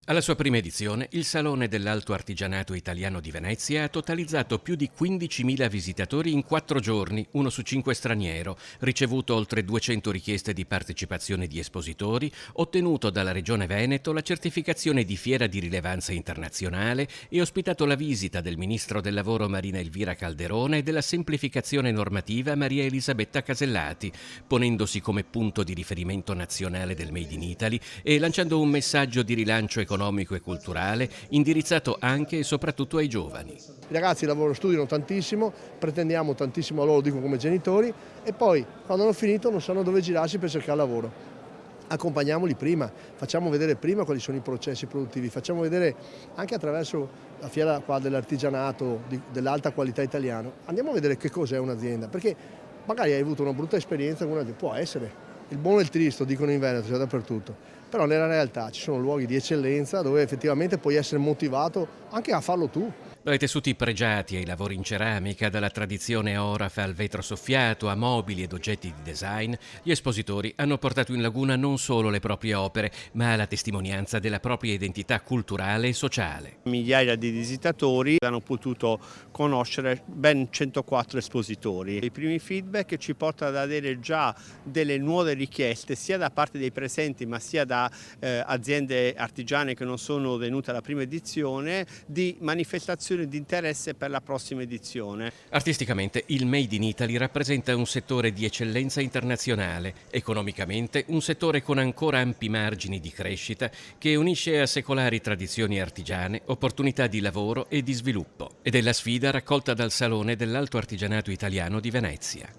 Alla sua prima edizione, il Salone dell'Alto Artigianato Italiano di Venezia ha totalizzato più di 15.000 visitatori in 4 giorni, uno su 5 straniero, ricevuto oltre 200 richieste di partecipazione di espositori, ottenuto dalla Regione Veneto la certificazione di fiera di rilevanza internazionale e ospitato la visita del Ministro del Lavoro Marina Elvira Calderone e della semplificazione normativa Maria Elisabetta Casellati, ponendosi come punto di riferimento nazionale del Made in Italy e lanciando un messaggio di rilancio economico e culturale indirizzato anche e soprattutto ai giovani. I ragazzi lavorano, studiano tantissimo, pretendiamo tantissimo a loro, dico come genitori, e poi quando hanno finito non sanno dove girarsi per cercare lavoro. Accompagniamoli prima, facciamo vedere prima quali sono i processi produttivi, facciamo vedere anche attraverso la fiera qua dell'artigianato dell'alta qualità italiano, andiamo a vedere che cos'è un'azienda, perché magari hai avuto una brutta esperienza con un'azienda, può essere. Il buono e il tristo, dicono in Veneto, c'è dappertutto, però nella realtà ci sono luoghi di eccellenza dove effettivamente puoi essere motivato anche a farlo tu. Dai tessuti pregiati ai lavori in ceramica, dalla tradizione orafa al vetro soffiato, a mobili ed oggetti di design, gli espositori hanno portato in laguna non solo le proprie opere, ma la testimonianza della propria identità culturale e sociale. Migliaia di visitatori hanno potuto conoscere ben 104 espositori. I primi feedback ci portano ad avere già delle nuove richieste sia da parte dei presenti ma sia da aziende artigiane che non sono venute alla prima edizione di manifestazioni di interesse per la prossima edizione. Artisticamente il Made in Italy rappresenta un settore di eccellenza internazionale, economicamente un settore con ancora ampi margini di crescita che unisce a secolari tradizioni artigiane, opportunità di lavoro e di sviluppo. Ed è la sfida raccolta dal Salone dell'Alto Artigianato Italiano di Venezia.